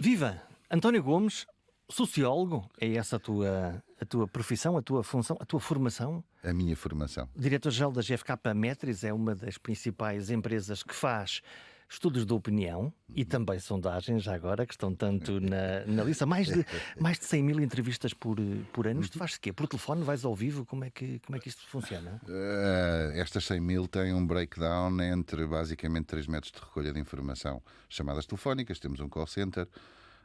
Viva! António Gomes, sociólogo, é essa a tua profissão, a tua função, a tua formação? A minha formação. Diretor-geral da GfK Metris, é uma das principais empresas que faz estudos de opinião e também sondagens, já agora, que estão tanto na lista. Mais de 100 mil entrevistas por ano. Isto faz-se quê? Por telefone? Vais ao vivo? Como é que isto funciona? Estas 100 mil têm um breakdown entre basicamente 3 métodos de recolha de informação. Chamadas telefónicas, temos um call center,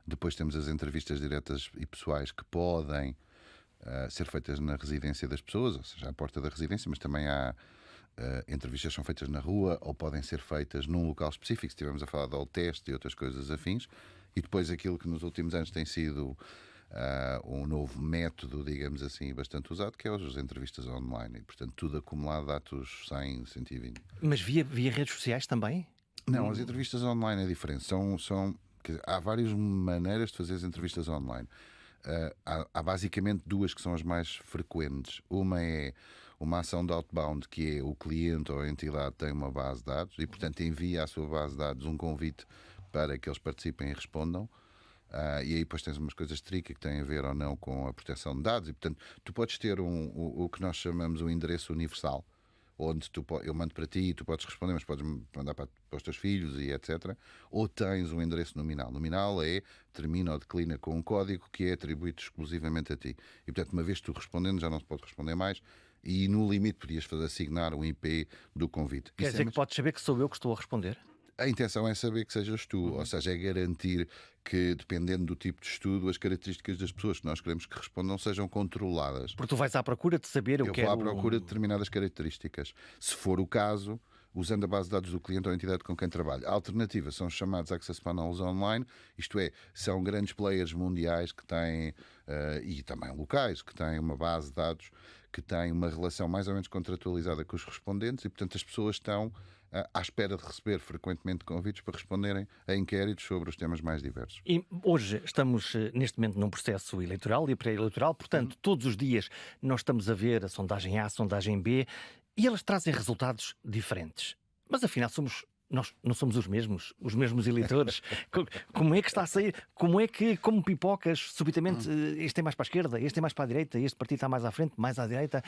depois temos as entrevistas diretas e pessoais que podem ser feitas na residência das pessoas, ou seja, à porta da residência, mas também há entrevistas que são feitas na rua ou podem ser feitas num local específico, se estivermos a falar de teste e outras coisas afins. E depois aquilo que nos últimos anos tem sido um novo método, digamos assim, bastante usado, que é as entrevistas online. E, portanto, tudo acumulado, dados 100, 120. Mas via redes sociais também? Não, as entrevistas online é diferente. Há várias maneiras de fazer as entrevistas online. Há basicamente duas que são as mais frequentes. Uma é uma ação de outbound, que é o cliente ou a entidade tem uma base de dados e, portanto, envia à sua base de dados um convite para que eles participem e respondam. E aí depois tens umas coisas tricky que têm a ver ou não com a proteção de dados. E, portanto, tu podes ter o que nós chamamos um endereço universal, onde eu mando para ti e tu podes responder, mas podes mandar para os teus filhos e etc. Ou tens um endereço nominal. Nominal termina ou declina com um código que é atribuído exclusivamente a ti. E, portanto, uma vez tu respondendo, já não se pode responder mais e, no limite, podias assignar o IP do convite. Quer dizer que podes saber que sou eu que estou a responder? A intenção é saber que sejas tu, ou seja, é garantir que, dependendo do tipo de estudo, as características das pessoas que nós queremos que respondam sejam controladas. Porque tu vais à procura de saber o que é. Eu vou à procura de determinadas características. Se for o caso, usando a base de dados do cliente ou a entidade com quem trabalho. A alternativa são os chamados Access Panels online, isto é, são grandes players mundiais que têm, e também locais, que têm uma base de dados que tem uma relação mais ou menos contratualizada com os respondentes e, portanto, as pessoas estão à espera de receber frequentemente convites para responderem a inquéritos sobre os temas mais diversos. E hoje estamos, neste momento, num processo eleitoral e pré-eleitoral, portanto, todos os dias nós estamos a ver a sondagem A, a sondagem B, e elas trazem resultados diferentes. Mas, afinal, nós não somos os mesmos eleitores. Como é que está a sair? Como é que, como pipocas, subitamente, este é mais para a esquerda, este é mais para a direita, este partido está mais à frente, mais à direita?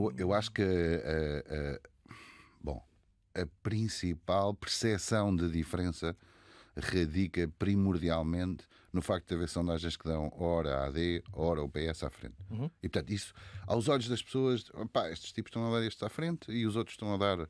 Eu acho que a principal percepção de diferença radica primordialmente no facto de haver sondagens que dão ora a AD, ora o PS à frente. E, portanto, isso, aos olhos das pessoas, estes tipos estão a dar estes à frente e os outros estão a dar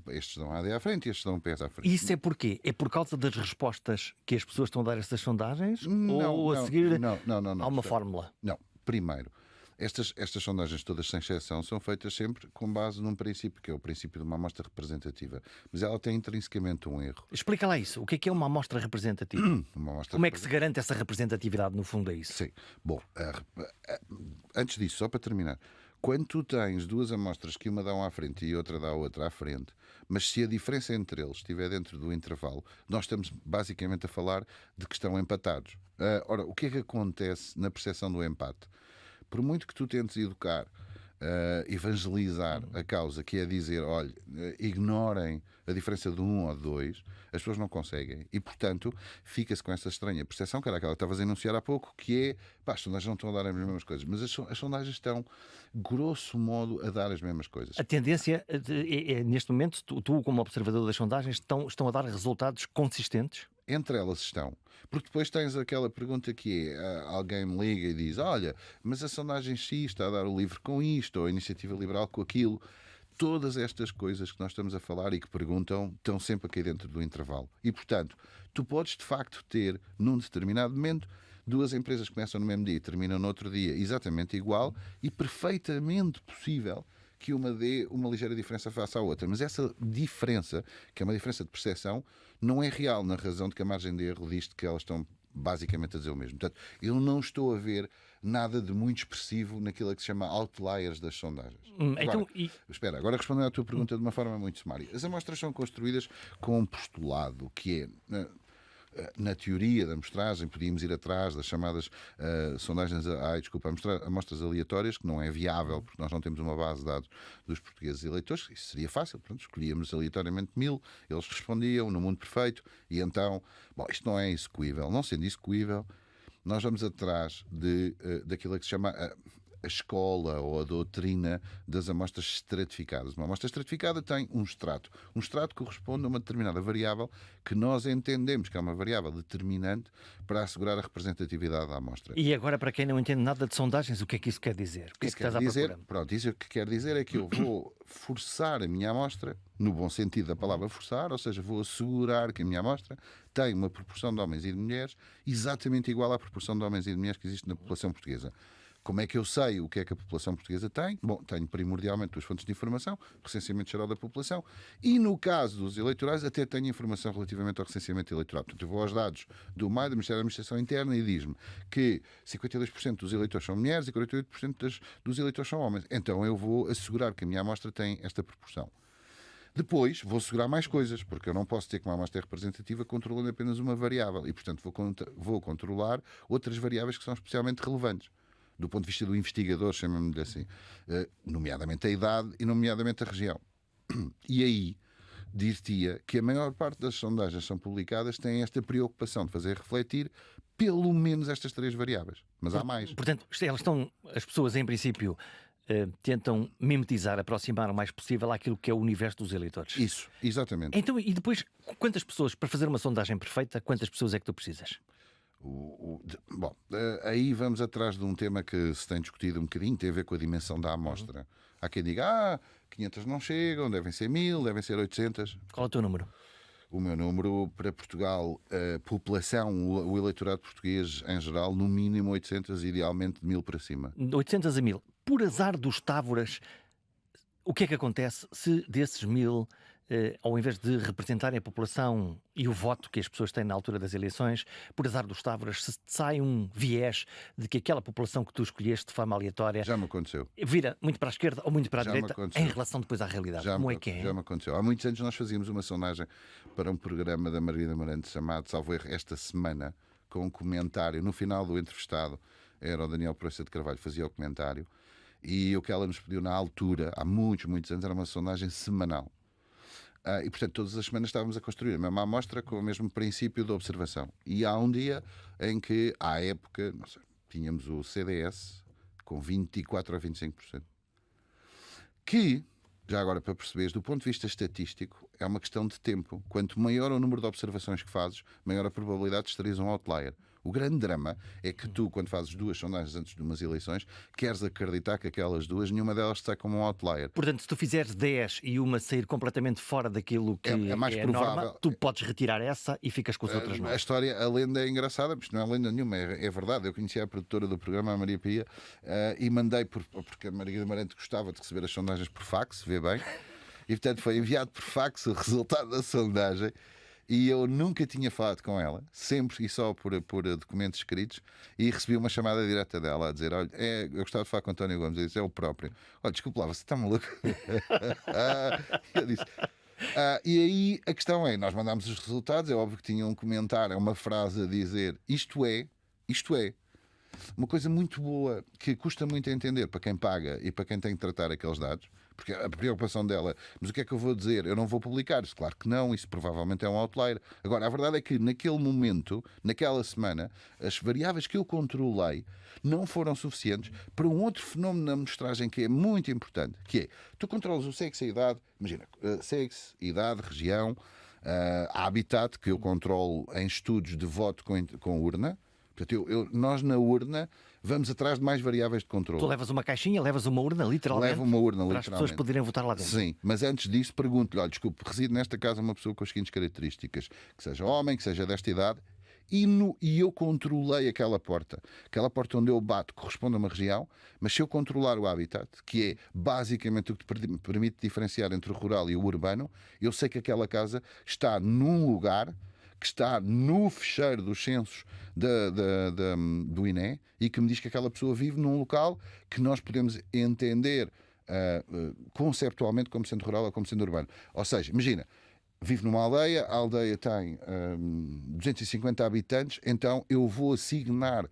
estes dão a AD à frente e estes dão o PS à frente. E isso é porquê? É por causa das respostas que as pessoas estão a dar a estas sondagens? Ou a seguir há uma fórmula? Não. Primeiro, estas sondagens todas, sem exceção, são feitas sempre com base num princípio, que é o princípio de uma amostra representativa. Mas ela tem intrinsecamente um erro. Explica lá isso. O que é uma amostra representativa? Como é que se garante essa representatividade, no fundo, é isso? Sim. Bom, antes disso, só para terminar, quando tu tens duas amostras que uma dá um à frente e outra dá a outra à frente, mas se a diferença entre eles estiver dentro do intervalo, nós estamos basicamente a falar de que estão empatados. Ora, o que é que acontece na percepção do empate? Por muito que tu tentes educar, evangelizar a causa, que é dizer, olha, ignorem a diferença de um ou de dois, as pessoas não conseguem. E, portanto, fica-se com essa estranha percepção, que era aquela que estavas a enunciar há pouco, que é, as sondagens não estão a dar as mesmas coisas, mas as sondagens estão, grosso modo, a dar as mesmas coisas. A tendência, neste momento, tu como observador das sondagens, estão a dar resultados consistentes? Entre elas estão. Porque depois tens aquela pergunta que é, alguém me liga e diz, olha, mas a sondagem X está a dar o LIVRE com isto, ou a Iniciativa Liberal com aquilo. Todas estas coisas que nós estamos a falar e que perguntam estão sempre aqui dentro do intervalo. E, portanto, tu podes de facto ter, num determinado momento, duas empresas que começam no mesmo dia e terminam no outro dia exatamente igual e perfeitamente possível que uma dê uma ligeira diferença face à outra. Mas essa diferença, que é uma diferença de percepção, não é real, na razão de que a margem de erro diz que elas estão basicamente a dizer o mesmo. Portanto, eu não estou a ver nada de muito expressivo naquilo que se chama outliers das sondagens. Agora respondendo à tua pergunta de uma forma muito sumária. As amostras são construídas com um postulado que é... na teoria da amostragem, podíamos ir atrás das chamadas sondagens, amostras aleatórias, que não é viável, porque nós não temos uma base de dados dos portugueses eleitores. Isso seria fácil, pronto, escolhíamos aleatoriamente 1000, eles respondiam no mundo perfeito, e então, bom, isto não é execuível. Não sendo execuível, nós vamos atrás daquilo que se chama a escola ou a doutrina das amostras estratificadas. Uma amostra estratificada tem um extrato. Um extrato corresponde a uma determinada variável que nós entendemos que é uma variável determinante para assegurar a representatividade da amostra. E agora, para quem não entende nada de sondagens, o que é que isso quer dizer? O que é que estás à procura? Pronto, isso que quer dizer é que eu vou forçar a minha amostra, no bom sentido da palavra forçar, ou seja, vou assegurar que a minha amostra tem uma proporção de homens e de mulheres exatamente igual à proporção de homens e de mulheres que existe na população portuguesa. Como é que eu sei o que é que a população portuguesa tem? Bom, tenho primordialmente duas fontes de informação: recenseamento geral da população e, no caso dos eleitorais, até tenho informação relativamente ao recenseamento eleitoral. Portanto, eu vou aos dados do MAI, do Ministério da Administração Interna, e diz-me que 52% dos eleitores são mulheres e 48% dos eleitores são homens. Então eu vou assegurar que a minha amostra tem esta proporção. Depois vou assegurar mais coisas, porque eu não posso ter que uma amostra representativa controlando apenas uma variável e, portanto, vou controlar outras variáveis que são especialmente relevantes do ponto de vista do investigador, chamamos-lhe assim, nomeadamente a idade e nomeadamente a região. E aí dir-te-ia que a maior parte das sondagens que são publicadas têm esta preocupação de fazer refletir pelo menos estas três variáveis. Mas há mais. Portanto, as pessoas, em princípio, tentam mimetizar, aproximar o mais possível àquilo que é o universo dos eleitores. Isso, exatamente. Então, e depois, quantas pessoas, para fazer uma sondagem perfeita, quantas pessoas é que tu precisas? Bom, aí vamos atrás de um tema que se tem discutido um bocadinho, tem a ver com a dimensão da amostra. Há quem diga, 500 não chegam, devem ser 1000, devem ser 800. Qual é o teu número? O meu número para Portugal, a população, o eleitorado português em geral, no mínimo 800, idealmente de 1000 para cima. 800 a 1000. Por azar dos távoras, o que é que acontece se desses 1000, ao invés de representarem a população e o voto que as pessoas têm na altura das eleições, por azar dos távoras, se sai um viés de que aquela população que tu escolheste de forma aleatória já me aconteceu, vira muito para a esquerda ou muito para a já direita em relação depois à realidade? Como é que é? Já me aconteceu. Há muitos anos nós fazíamos uma sondagem para um programa da Margarida Marante chamado, salvo erro, Esta Semana, com um comentário. No final do entrevistado era o Daniel Proença de Carvalho, fazia o comentário, e o que ela nos pediu na altura, há muitos anos, era uma sondagem semanal. E, portanto, todas as semanas estávamos a construir a mesma amostra com o mesmo princípio de observação. E há um dia em que, à época, não sei, tínhamos o CDS com 24% a 25%. Que, já agora para perceberes, do ponto de vista estatístico, é uma questão de tempo. Quanto maior o número de observações que fazes, maior a probabilidade de estares um outlier. O grande drama é que tu, quando fazes duas sondagens antes de umas eleições, queres acreditar que aquelas duas, nenhuma delas sai como um outlier. Portanto, se tu fizeres 10 e uma sair completamente fora daquilo que é mais provável, norma, tu podes retirar essa e ficas com as outras 9. A história, a lenda é engraçada, mas não é lenda nenhuma, é verdade. Eu conhecia a produtora do programa, a Maria Pia, e mandei, porque a Maria Marante gostava de receber as sondagens por fax, vê bem, e portanto foi enviado por fax o resultado da sondagem. E eu nunca tinha falado com ela, sempre e só por documentos escritos, e recebi uma chamada direta dela a dizer: olha, eu gostava de falar com António Gomes. Eu disse: é o próprio. Olha, desculpa lá, você está maluco? Eu disse. E aí a questão é: nós mandámos os resultados, é óbvio que tinha um comentário, uma frase a dizer: isto é. Uma coisa muito boa, que custa muito a entender para quem paga e para quem tem que tratar aqueles dados, porque a preocupação dela, mas o que é que eu vou dizer? Eu não vou publicar isso? Claro que não, isso provavelmente é um outlier. Agora, a verdade é que naquele momento, naquela semana, as variáveis que eu controlei não foram suficientes para um outro fenómeno na amostragem que é muito importante, que é, tu controlas o sexo e a idade, imagina, sexo, idade, região, habitat, que eu controlo em estudos de voto com urna. Portanto, nós na urna vamos atrás de mais variáveis de controle. Tu levas uma caixinha, levas uma urna, literalmente? Levo uma urna, para as pessoas poderem votar lá dentro. Sim, mas antes disso pergunto-lhe: olha, desculpe, reside nesta casa uma pessoa com as seguintes características, que seja homem, que seja desta idade, e eu controlei aquela porta onde eu bato corresponde a uma região, mas se eu controlar o habitat, que é basicamente o que te permite diferenciar entre o rural e o urbano, eu sei que aquela casa está num lugar que está no fecheiro dos censos do INE e que me diz que aquela pessoa vive num local que nós podemos entender conceptualmente como sendo rural ou como sendo urbano. Ou seja, imagina, vivo numa aldeia, a aldeia tem 250 habitantes, então eu vou assignar.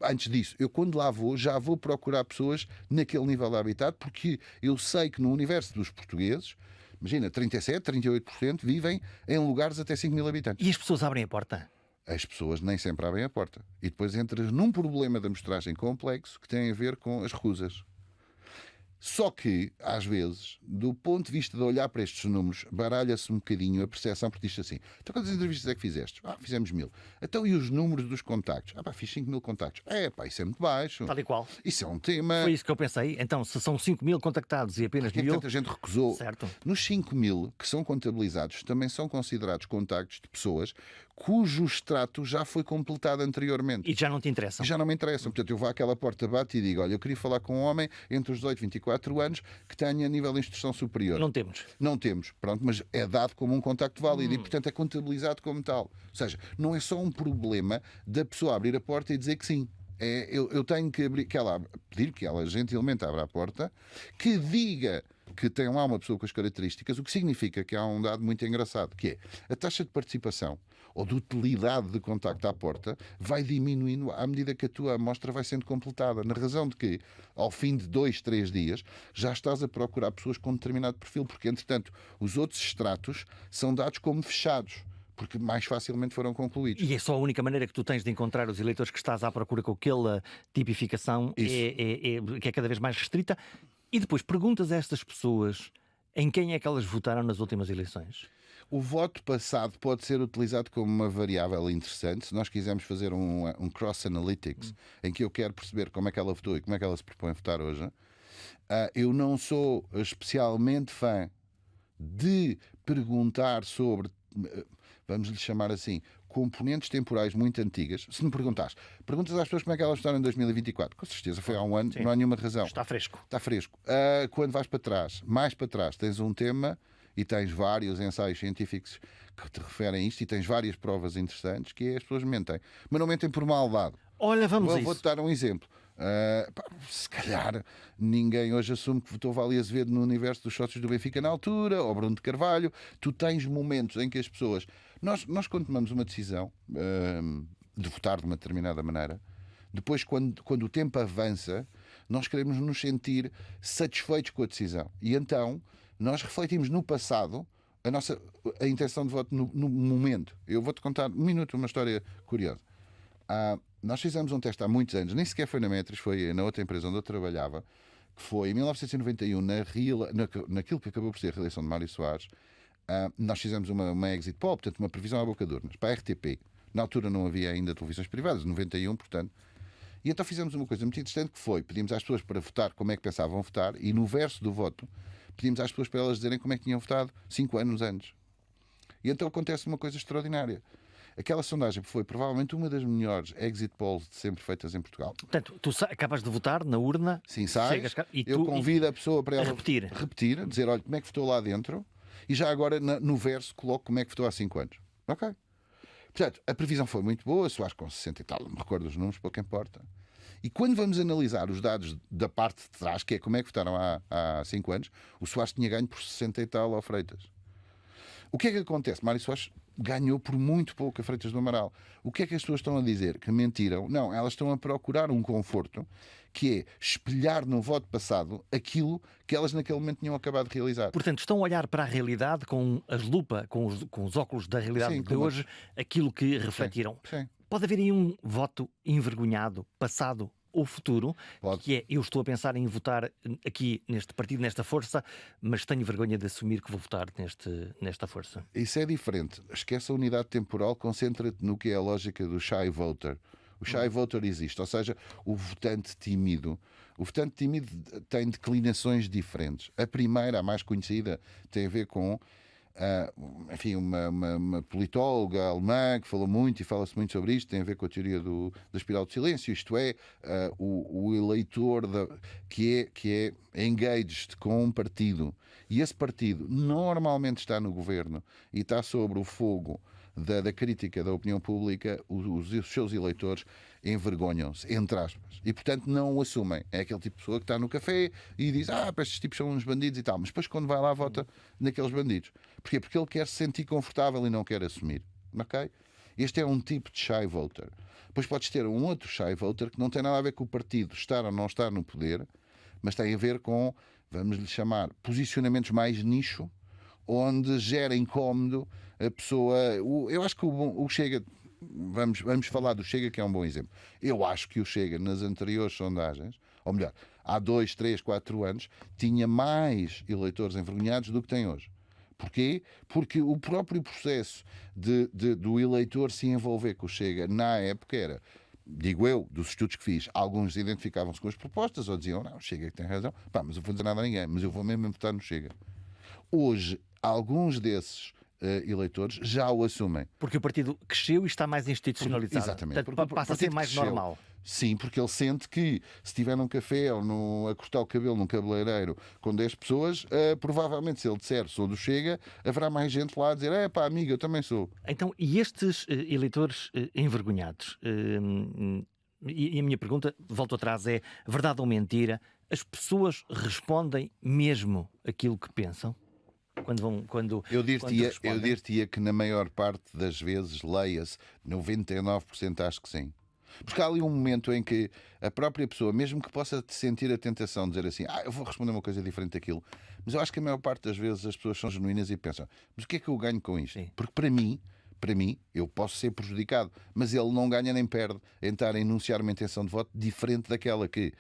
Antes disso, eu quando lá vou, já vou procurar pessoas naquele nível de habitat, porque eu sei que no universo dos portugueses, imagina, 37%, 38% vivem em lugares até 5 mil habitantes. E as pessoas abrem a porta? As pessoas nem sempre abrem a porta. E depois entras num problema da amostragem complexo que tem a ver com as recusas. Só que, às vezes, do ponto de vista de olhar para estes números, baralha-se um bocadinho a percepção, porque diz assim: então quantas entrevistas é que fizeste? Fizemos 1000. Então e os números dos contactos? Fiz 5000 contactos. Isso é muito baixo. Tal e qual. Isso é um tema. Foi isso que eu pensei. Então, se são 5.000 contactados e apenas Porque é que 1.000... tanta gente recusou? Certo. Nos 5000 que são contabilizados, também são considerados contactos de pessoas cujo extrato já foi completado anteriormente. E já não te interessam? Já não me interessam. Portanto, eu vou àquela porta, bato e digo: olha, eu queria falar com um homem entre os 18 e 24 anos que tenha nível de instrução superior. Não temos. Não temos, pronto, mas é dado como um contacto válido e, portanto, é contabilizado como tal. Ou seja, não é só um problema da pessoa abrir a porta e dizer que sim. Eu tenho que abrir, pedir que ela gentilmente abra a porta, que diga que tem lá uma pessoa com as características, o que significa que há um dado muito engraçado, que é a taxa de participação ou de utilidade de contacto à porta vai diminuindo à medida que a tua amostra vai sendo completada, na razão de que, ao fim de 2, 3 dias, já estás a procurar pessoas com determinado perfil, porque, entretanto, os outros extratos são dados como fechados, porque mais facilmente foram concluídos. E é só a única maneira que tu tens de encontrar os eleitores que estás à procura com aquela tipificação que é cada vez mais restrita. E depois perguntas a estas pessoas em quem é que elas votaram nas últimas eleições. O voto passado pode ser utilizado como uma variável interessante. Se nós quisermos fazer um cross-analytics, em que eu quero perceber como é que ela votou e como é que ela se propõe a votar hoje, eu não sou especialmente fã de perguntar sobre, vamos lhe chamar assim, componentes temporais muito antigas. Se me perguntas às pessoas como é que elas votaram em 2024, com certeza foi há um ano, sim, não há nenhuma razão. Está fresco. Está fresco. Quando vais para trás, mais para trás, tens um tema e tens vários ensaios científicos que te referem a isto e tens várias provas interessantes que as pessoas mentem. Mas não mentem por maldade. Olha, vou-te dar um exemplo. Se calhar ninguém hoje assume que votou Vale Azevedo no universo dos sócios do Benfica na altura, ou Bruno de Carvalho. Tu tens momentos em que as pessoas... Nós quando tomamos uma decisão de votar de uma determinada maneira, depois quando o tempo avança, nós queremos nos sentir satisfeitos com a decisão. E então nós refletimos no passado a intenção de voto no momento. Eu vou-te contar um minuto uma história curiosa. Nós fizemos um teste há muitos anos, nem sequer foi na Metris, foi na outra empresa onde eu trabalhava, que foi em 1991, naquilo que acabou por ser a reeleição de Mário Soares. Nós fizemos uma exit poll, portanto uma previsão à boca de urnas, para a RTP. Na altura não havia ainda televisões privadas, 91, portanto. E então fizemos uma coisa muito interessante, que foi, pedimos às pessoas para votar como é que pensavam votar, e no verso do voto, pedimos às pessoas para elas dizerem como é que tinham votado 5 anos antes. E então acontece uma coisa extraordinária. Aquela sondagem foi provavelmente uma das melhores exit polls sempre feitas em Portugal. Portanto, tu acabas de votar na urna. Sim, sais, eu convido a pessoa para ela repetir, dizer, olha, como é que votou lá dentro, e já agora no verso coloco como é que votou há 5 anos. Ok? Portanto, a previsão foi muito boa, Soares com 60 e tal, não me recordo os números, pouco importa. E quando vamos analisar os dados da parte de trás, que é como é que votaram há 5 anos, o Soares tinha ganho por 60 e tal ao Freitas. O que é que acontece? Mário Soares ganhou por muito pouco a Freitas do Amaral. O que é que as pessoas estão a dizer? Que mentiram? Não, elas estão a procurar um conforto, que é espelhar no voto passado aquilo que elas naquele momento tinham acabado de realizar. Portanto, estão a olhar para a realidade com a lupa, com os óculos da realidade, sim, de hoje, aquilo que refletiram. Sim. Pode haver aí um voto envergonhado, passado ou futuro, pode. Que é, eu estou a pensar em votar aqui neste partido, nesta força, mas tenho vergonha de assumir que vou votar nesta força. Isso é diferente. Esquece a unidade temporal, concentra-te no que é a lógica do shy voter. O shy voter existe, ou seja, o votante tímido. O votante tímido tem declinações diferentes. A primeira, a mais conhecida, tem a ver com enfim, uma politóloga alemã que falou muito e fala-se muito sobre isto, tem a ver com a teoria da espiral do silêncio, isto é, o eleitor que é engaged com um partido, e esse partido normalmente está no governo e está sobre o fogo da crítica da opinião pública, os seus eleitores envergonham-se, entre aspas, e portanto não o assumem. É aquele tipo de pessoa que está no café e diz: para estes tipos são uns bandidos e tal, mas depois quando vai lá vota naqueles bandidos. Porquê? Porque ele quer se sentir confortável e não quer assumir. Ok? Este é um tipo de shy voter. Depois podes ter um outro shy voter que não tem nada a ver com o partido estar ou não estar no poder, mas tem a ver com, vamos lhe chamar, posicionamentos mais nicho, onde gera incómodo a pessoa. Eu acho que o Chega, vamos falar do Chega, que é um bom exemplo. Eu acho que o Chega, nas anteriores sondagens, ou melhor, há 2, 3, 4 anos, tinha mais eleitores envergonhados do que tem hoje. Porquê? Porque o próprio processo do eleitor se envolver com o Chega na época era, digo eu, dos estudos que fiz, alguns identificavam-se com as propostas ou diziam: não, o Chega que tem razão, mas eu vou dizer nada a ninguém, mas eu vou mesmo votar no Chega. Hoje, alguns desses eleitores já o assumem. Porque o partido cresceu e está mais institucionalizado. Exatamente. Portanto, passa a ser mais normal. Sim, porque ele sente que se estiver num café ou a cortar o cabelo num cabeleireiro com 10 pessoas, provavelmente se ele disser sou do Chega, haverá mais gente lá a dizer: amiga, eu também sou. Então, e estes eleitores envergonhados? E a minha pergunta, volto atrás, é: verdade ou mentira? As pessoas respondem mesmo aquilo que pensam? Eu dir-te-ia que na maior parte das vezes, leia-se, 99% acho que sim. Porque há ali um momento em que a própria pessoa, mesmo que possa sentir a tentação de dizer assim: eu vou responder uma coisa diferente daquilo, mas eu acho que a maior parte das vezes as pessoas são genuínas e pensam: mas o que é que eu ganho com isto? Sim. Porque para mim, eu posso ser prejudicado, mas ele não ganha nem perde em estar a enunciar uma intenção de voto diferente daquela que...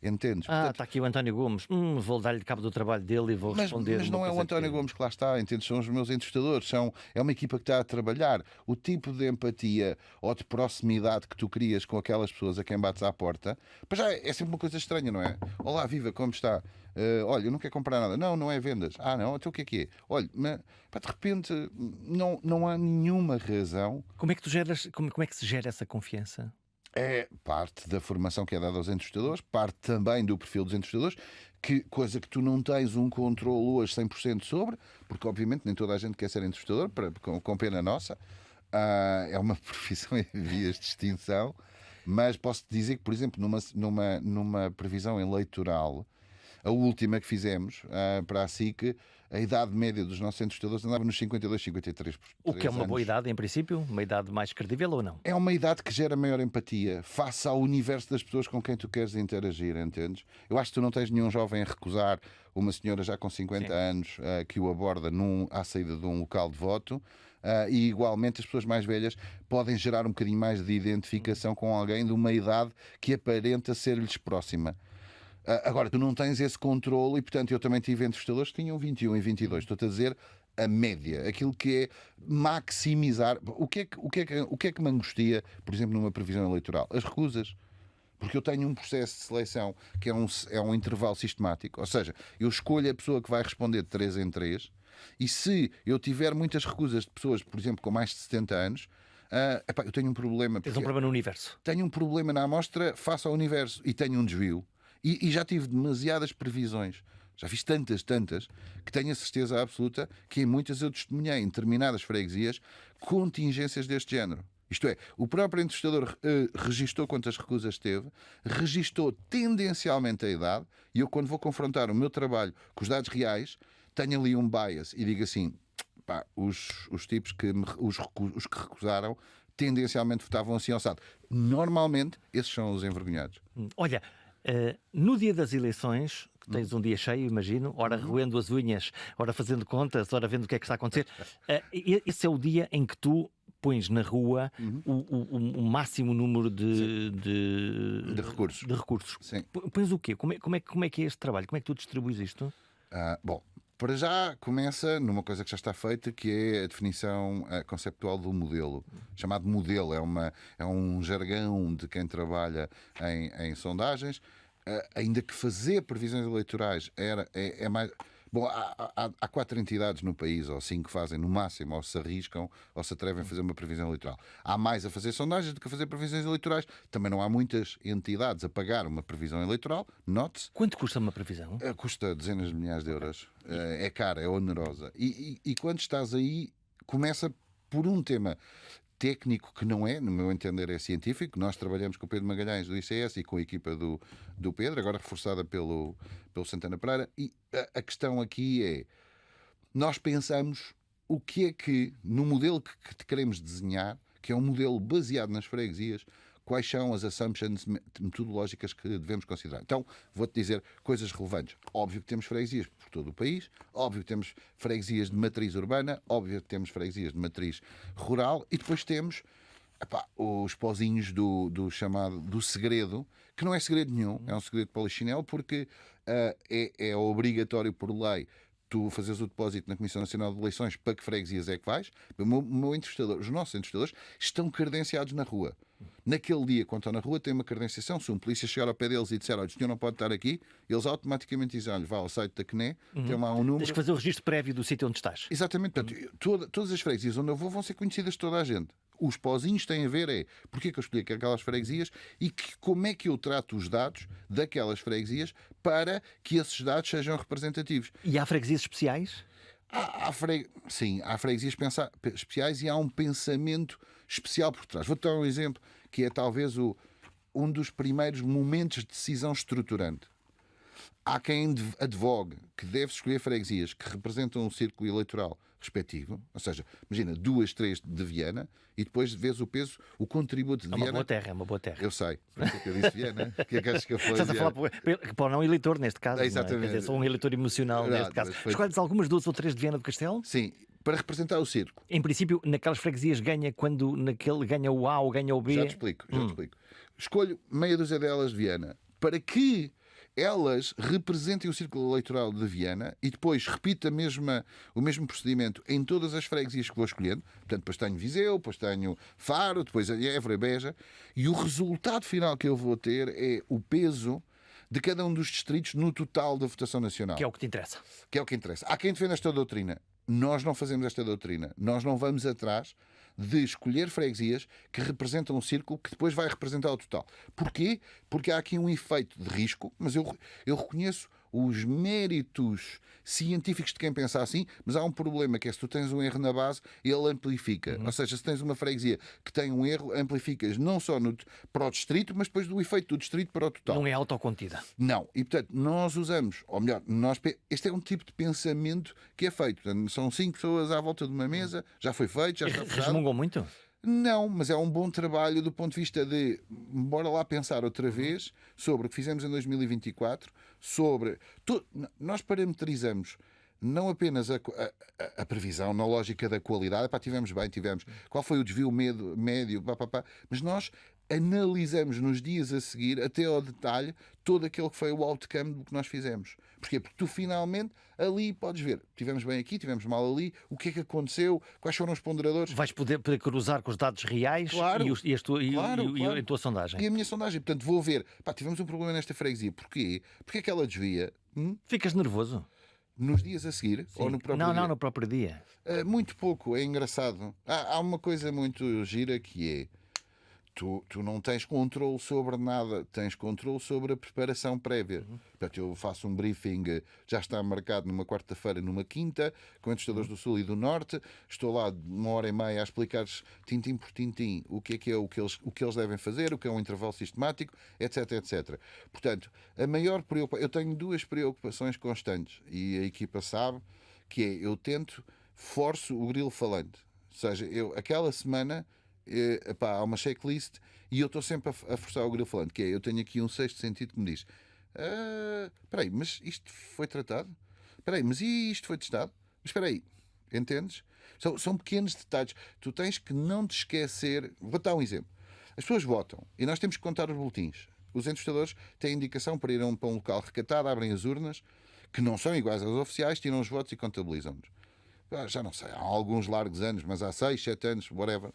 Entendes? Portanto, está aqui o António Gomes. Vou dar-lhe cabo do trabalho dele e vou responder. Mas não é o António Gomes que lá está, entendes? São os meus entrevistadores, é uma equipa que está a trabalhar. O tipo de empatia ou de proximidade que tu crias com aquelas pessoas a quem bates à porta, para já é sempre uma coisa estranha, não é? Olá, viva, como está? Olha, eu não quero comprar nada. Não é vendas. Não, então o que é? Olha, mas, de repente não há nenhuma razão. Como é que tu geras, como é que se gera essa confiança? É parte da formação que é dada aos entrevistadores, parte também do perfil dos entrevistadores, coisa que tu não tens um controle hoje 100% sobre, porque obviamente nem toda a gente quer ser entrevistador, com pena nossa. É uma profissão em vias de extinção, mas posso-te dizer que, por exemplo, numa previsão eleitoral, a última que fizemos para a SIC, a idade média dos nossos entrevistadores andava nos 52, 53 anos. O que é uma boa idade, em princípio? Uma idade mais credível ou não? É uma idade que gera maior empatia face ao universo das pessoas com quem tu queres interagir, entendes? Eu acho que tu não tens nenhum jovem a recusar uma senhora já com 50 anos que o aborda à saída de um local de voto. E igualmente as pessoas mais velhas podem gerar um bocadinho mais de identificação com alguém de uma idade que aparenta ser-lhes próxima. Agora, tu não tens esse controle e, portanto, eu também tive entrevistadores que tinham 21 e 22. Estou-te a dizer a média, aquilo que é maximizar. O que é que me angustia, por exemplo, numa previsão eleitoral? As recusas. Porque eu tenho um processo de seleção que é um intervalo sistemático. Ou seja, eu escolho a pessoa que vai responder de 3 em 3 e se eu tiver muitas recusas de pessoas, por exemplo, com mais de 70 anos, eu tenho um problema. Tens um problema no universo. Tenho um problema na amostra face ao universo e tenho um desvio. E já tive demasiadas previsões, já fiz tantas, que tenho a certeza absoluta que em muitas eu testemunhei em determinadas freguesias contingências deste género. Isto é, o próprio entrevistador registou quantas recusas teve, registou tendencialmente a idade, e eu, quando vou confrontar o meu trabalho com os dados reais, tenho ali um bias e digo assim: os tipos os que recusaram tendencialmente votavam assim ao assado. Normalmente, esses são os envergonhados. Olha, no dia das eleições, que tens um dia cheio, imagino, ora roendo as unhas, ora fazendo contas, ora vendo o que é que está a acontecer, esse é o dia em que tu pões na rua o máximo número de recursos. Sim. Pões o quê? Como é que é este trabalho? Como é que tu distribuis isto? Bom, para já começa numa coisa que já está feita, que é a definição conceptual do modelo. Chamado modelo, é um jargão de quem trabalha em sondagens, ainda que fazer previsões eleitorais é mais... Bom, há 4 entidades no país, ou 5 que fazem no máximo, ou se arriscam, ou se atrevem a fazer uma previsão eleitoral. Há mais a fazer sondagens do que a fazer previsões eleitorais. Também não há muitas entidades a pagar uma previsão eleitoral, note-se. Quanto custa uma previsão? Custa dezenas de milhares de euros. É cara, é onerosa. E quando estás aí, começa por um tema técnico que não é, no meu entender, é científico. Nós trabalhamos com o Pedro Magalhães do ICS e com a equipa do Pedro, agora reforçada pelo Santana Pereira. E a questão aqui é, nós pensamos o que é que, no modelo que queremos desenhar, que é um modelo baseado nas freguesias, quais são as assumptions metodológicas que devemos considerar. Então, vou-te dizer coisas relevantes. Óbvio que temos freguesias por todo o país, óbvio que temos freguesias de matriz urbana, óbvio que temos freguesias de matriz rural e depois temos os pozinhos do chamado do segredo, que não é segredo nenhum, é um segredo de polichinelo, porque é obrigatório por lei tu fazes o depósito na Comissão Nacional de Eleições para que freguesias é que vais. O meu entrevistador, os nossos entrevistadores estão credenciados na rua. Naquele dia, quando estão na rua, tem uma credenciação. Se um polícia chegar ao pé deles e disser: olha, o senhor não pode estar aqui, eles automaticamente dizem: olha, vá ao site da CNE, tem lá um número. Tens que fazer o registro prévio do sítio onde estás. Exatamente. Portanto, todas as freguesias onde eu vou ser conhecidas de toda a gente. Os pozinhos têm a ver porque é que eu escolhi aquelas freguesias e como é que eu trato os dados daquelas freguesias para que esses dados sejam representativos. E há freguesias especiais? Sim, há freguesias especiais e há um pensamento especial por trás. Vou-te dar um exemplo que é talvez um dos primeiros momentos de decisão estruturante. Há quem advogue que deve escolher freguesias que representam um círculo eleitoral respectivo, ou seja, imagina 2, 3 de Viana e depois vês o peso, o contributo de Viana. É uma boa terra. Eu sei, por isso é que eu disse Viana. Que é que achas que eu falei? Estás a falar para o não eleitor, neste caso. Exatamente. Não é? Quer dizer, sou um eleitor emocional, neste caso. Escolhes algumas, 2 ou 3 de Viana do Castelo? Sim, para representar o círculo. Em princípio, naquelas freguesias ganha quando naquele ganha o A ou ganha o B. Já te explico. Escolho meia dúzia delas de Viana para que elas representem o círculo eleitoral de Viana e depois repito o mesmo procedimento em todas as freguesias que vou escolhendo. Portanto, depois tenho Viseu, depois tenho Faro, depois Évora e Beja. E o resultado final que eu vou ter é o peso de cada um dos distritos no total da votação nacional. Que é o que te interessa. Que é o que interessa. Há quem defenda esta doutrina. Nós não fazemos esta doutrina. Nós não vamos atrás de escolher freguesias que representam um círculo que depois vai representar o total. Porquê? Porque há aqui um efeito de risco, mas eu reconheço os méritos científicos de quem pensa assim, mas há um problema que é se tu tens um erro na base, ele amplifica. Ou seja, se tens uma freguesia que tem um erro, amplificas não só para o distrito, mas depois do efeito do distrito para o total. Não é autocontida. Não. E, portanto, nós usamos, ou melhor, este é um tipo de pensamento que é feito. Portanto, são 5 pessoas à volta de uma mesa, já foi feito, já está fechado. Resmungam muito? Não, mas é um bom trabalho do ponto de vista de bora lá pensar outra vez sobre o que fizemos em 2024, sobre... Nós parametrizamos não apenas a previsão na lógica da qualidade, tivemos bem, qual foi o desvio médio, mas nós analisamos nos dias a seguir, até ao detalhe, todo aquele que foi o outcome do que nós fizemos. Porquê? Porque tu finalmente ali podes ver, tivemos bem aqui, tivemos mal ali, o que é que aconteceu, quais foram os ponderadores. Vais poder cruzar com os dados reais. Claro, e a tua sondagem. E a minha sondagem. Portanto, vou ver, tivemos um problema nesta freguesia. Porquê? Porque é que ela desvia? Ficas nervoso? Nos dias a seguir? Sim. Ou no próprio dia? Não, no próprio dia. Muito pouco, é engraçado. Há uma coisa muito gira que é tu não tens controle sobre nada, tens controle sobre a preparação prévia. Portanto, eu faço um briefing, já está marcado numa quarta-feira, numa quinta, com entrevistadores do Sul e do Norte. Estou lá 1h30 a explicar-lhes tintim por tintim o que é o que eles devem fazer, o que é um intervalo sistemático, etc, etc. Portanto, a maior preocupação... Eu tenho 2 preocupações constantes e a equipa sabe, que é, eu forço o grilo falante. Ou seja, aquela semana... há uma checklist e eu estou sempre a forçar o grilo falante, que é, eu tenho aqui um sexto sentido que me diz espera aí, mas isto foi tratado? Espera aí, mas isto foi testado? Mas espera aí, entendes? São pequenos detalhes. Tu tens que não te esquecer. Vou dar um exemplo. As pessoas votam e nós temos que contar os boletins. Os entrevistadores têm indicação para ir para um local recatado, abrem as urnas, que não são iguais aos oficiais, tiram os votos e contabilizam-nos. Já não sei, há alguns largos anos, mas há 6, 7 anos, whatever.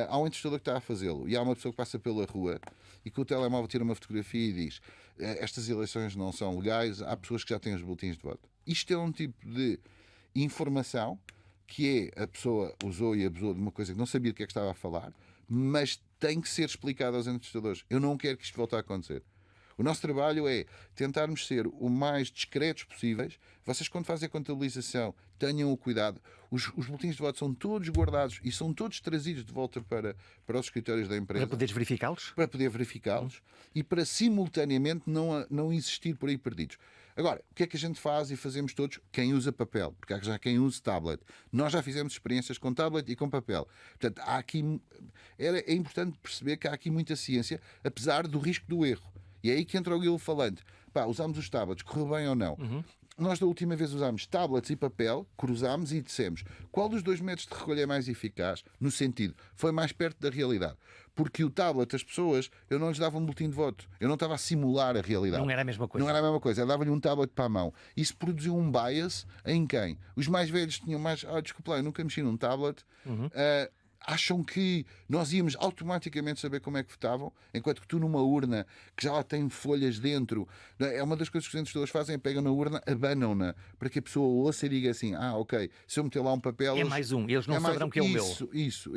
Há um entrevistador que está a fazê-lo e há uma pessoa que passa pela rua e com o telemóvel tira uma fotografia e diz estas eleições não são legais, há pessoas que já têm os boletins de voto. Isto é um tipo de informação que a pessoa usou e abusou de uma coisa que não sabia do que é que estava a falar, mas tem que ser explicada aos entrevistadores. Eu não quero que isto volte a acontecer. O nosso trabalho é tentarmos ser o mais discretos possíveis. Vocês, quando fazem a contabilização, tenham o cuidado. Os boletins de voto são todos guardados e são todos trazidos de volta para os escritórios da empresa. Para poderes verificá-los? Para poder verificá-los e para simultaneamente não existir por aí perdidos. Agora, o que é que a gente faz e fazemos todos? Quem usa papel, porque há já quem usa tablet. Nós já fizemos experiências com tablet e com papel. Portanto, há aqui, é importante perceber que há aqui muita ciência, apesar do risco do erro. E é aí que entra o Guilherme falante. Usámos os tablets, correu bem ou não? Nós da última vez usámos tablets e papel, cruzámos e dissemos qual dos dois métodos de recolha é mais eficaz, no sentido, foi mais perto da realidade. Porque o tablet, as pessoas, eu não lhes dava um boletim de voto, eu não estava a simular a realidade. Não era a mesma coisa. Não era a mesma coisa, eu dava-lhe um tablet para a mão. Isso produziu um bias em quem? Os mais velhos tinham mais. Desculpa lá, eu nunca mexi num tablet. Acham que nós íamos automaticamente saber como é que votavam, enquanto que tu numa urna que já lá tem folhas dentro, é uma das coisas que os entendedores fazem, pegam na urna, abanam-na, para que a pessoa ouça e diga assim, ok, se eu meter lá um papel... É mais um, eles não saberão que é o meu. Isso.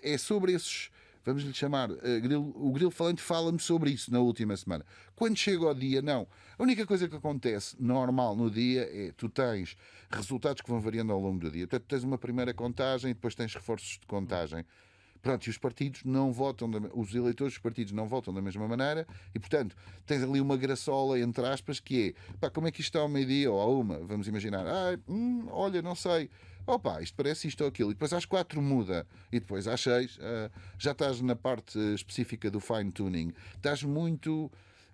É sobre esses... Vamos lhe chamar, o Grilo Falante fala-me sobre isso na última semana. Quando chega ao dia, não. A única coisa que acontece normal no dia é tu tens resultados que vão variando ao longo do dia. Portanto, tens uma primeira contagem e depois tens reforços de contagem. Pronto, e os partidos não votam, os eleitores dos partidos não votam da mesma maneira e, portanto, tens ali uma graçola, entre aspas, que é, como é que isto está ao meio-dia ou à uma? Vamos imaginar, olha, não sei, isto parece isto ou aquilo, e depois às 4 muda, e depois às 6 já estás na parte específica do fine-tuning,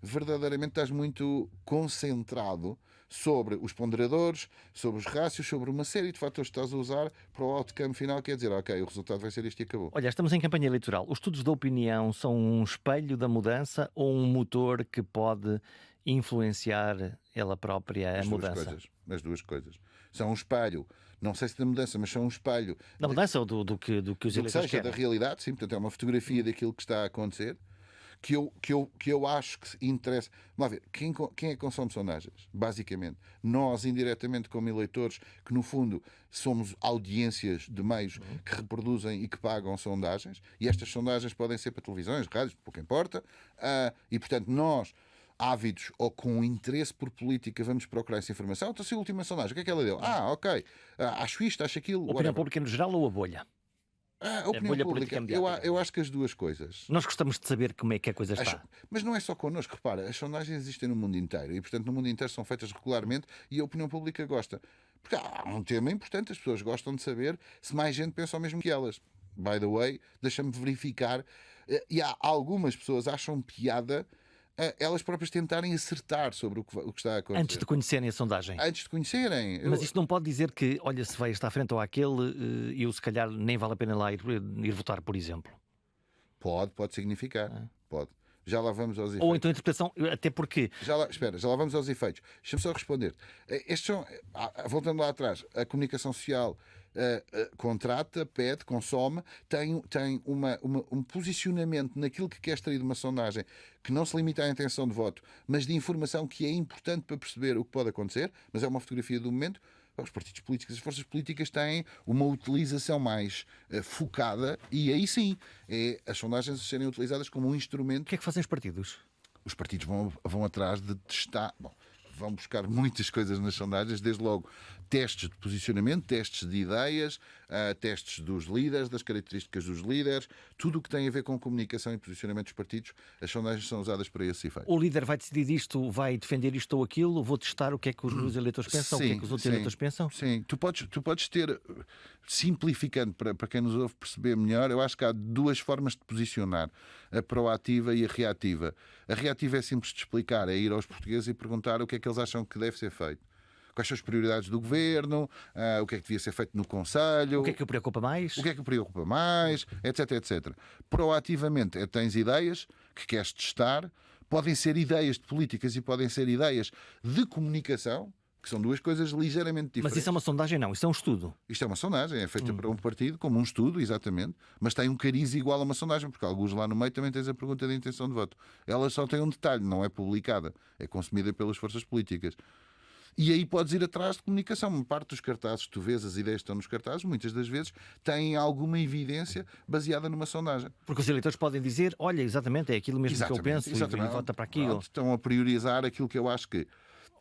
verdadeiramente estás muito concentrado sobre os ponderadores, sobre os rácios, sobre uma série de fatores que estás a usar para o outcome final, quer dizer, ok, o resultado vai ser este e acabou. Olha, estamos em campanha eleitoral. Os estudos de opinião são um espelho da mudança ou um motor que pode influenciar ela própria a mudança? As duas coisas. São um espelho, não sei se da mudança, mas são um espelho da mudança ou do que os eleitores querem. Da realidade, sim, portanto é uma fotografia daquilo que está a acontecer. Que eu acho que interessa. Vamos lá ver, quem é que consome sondagens? Basicamente, nós, indiretamente, como eleitores, que no fundo somos audiências de meios que reproduzem e que pagam sondagens, e estas sondagens podem ser para televisões, rádios, pouco importa, e portanto nós, ávidos ou com interesse por política, vamos procurar essa informação. Então, se a última sondagem, o que é que ela deu? Ok, acho isto, acho aquilo. Opinião pública no geral ou a bolha? A opinião pública, eu acho que as duas coisas. Nós gostamos de saber como é que a coisa está. Mas não é só connosco, repara, as sondagens existem no mundo inteiro e, portanto, no mundo inteiro são feitas regularmente e a opinião pública gosta. Porque há um tema importante, as pessoas gostam de saber se mais gente pensa o mesmo que elas. By the way, deixa-me verificar. E há algumas pessoas que acham piada elas próprias tentarem acertar sobre o que está a acontecer. Antes de conhecerem a sondagem. Antes de conhecerem. Mas isso não pode dizer que, olha, se vai estar à frente ou àquele, eu se calhar nem vale a pena lá ir votar, por exemplo. Pode significar. Pode. Já lá vamos aos efeitos. Ou então a interpretação, até porque... Já lá vamos aos efeitos. Deixa-me só responder. Estes são, voltando lá atrás, a comunicação social contrata, pede, consome, tem um posicionamento naquilo que quer extrair de uma sondagem que não se limita à intenção de voto, mas de informação que é importante para perceber o que pode acontecer, mas é uma fotografia do momento. Os partidos políticos, as forças políticas têm uma utilização mais focada e aí sim, as sondagens serem utilizadas como um instrumento. O que é que fazem os partidos? Os partidos vão atrás de testar. Vão buscar muitas coisas nas sondagens, desde logo testes de posicionamento, testes de ideias, testes dos líderes, das características dos líderes, tudo o que tem a ver com comunicação e posicionamento dos partidos, as sondagens são usadas para esse efeito. O líder vai decidir isto, vai defender isto ou aquilo, vou testar o que é que os eleitores pensam, o que é que os outros eleitores pensam? Sim, tu podes ter, simplificando para quem nos ouve perceber melhor, eu acho que há duas formas de posicionar, a proativa e a reativa. A reativa é simples de explicar, é ir aos portugueses e perguntar o que é que eles acham que deve ser feito. Quais são as prioridades do governo, o que é que devia ser feito no Conselho, o que é que o preocupa mais, etc, etc. Proativamente, tens ideias que queres testar, podem ser ideias de políticas e podem ser ideias de comunicação, que são duas coisas ligeiramente diferentes. Mas isso é uma sondagem, não, isso é um estudo. Isto é uma sondagem, é feita para um partido, como um estudo, exatamente, mas tem um cariz igual a uma sondagem, porque alguns lá no meio também tens a pergunta de intenção de voto. Ela só tem um detalhe, não é publicada, é consumida pelas forças políticas. E aí podes ir atrás de comunicação. Uma parte dos cartazes que tu vês, as ideias que estão nos cartazes, muitas das vezes têm alguma evidência baseada numa sondagem. Porque os eleitores podem dizer, olha, exatamente, é aquilo mesmo que eu penso, exatamente. e vota para aquilo. Pronto, estão a priorizar aquilo que eu acho que...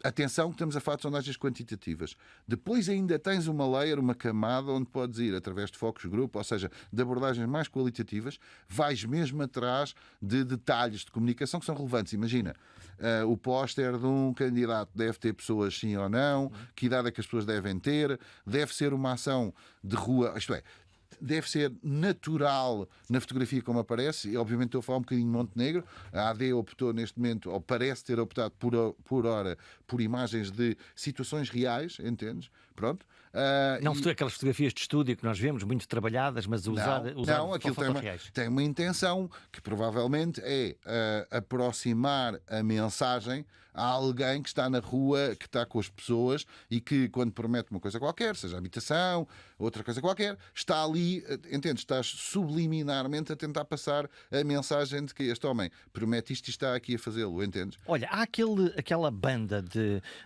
Atenção que estamos a falar de sondagens quantitativas. Depois ainda tens uma layer, uma camada, onde podes ir através de focus group, ou seja, de abordagens mais qualitativas, vais mesmo atrás de detalhes de comunicação que são relevantes. Imagina, o póster de um candidato deve ter pessoas sim ou não, que idade é que as pessoas devem ter, deve ser uma ação de rua, isto é, deve ser natural na fotografia como aparece, e obviamente estou a falar um bocadinho de Montenegro. A AD optou neste momento, ou parece ter optado por hora, por imagens de situações reais, entendes? Pronto. Não aquelas fotografias de estúdio que nós vemos, muito trabalhadas, mas usadas aquilo reais. Tem uma intenção que provavelmente é aproximar a mensagem a alguém que está na rua, que está com as pessoas e que, quando promete uma coisa qualquer, seja habitação, outra coisa qualquer, está ali, entendes? Estás subliminarmente a tentar passar a mensagem de que este homem promete isto e está aqui a fazê-lo, entendes? Olha, há aquela banda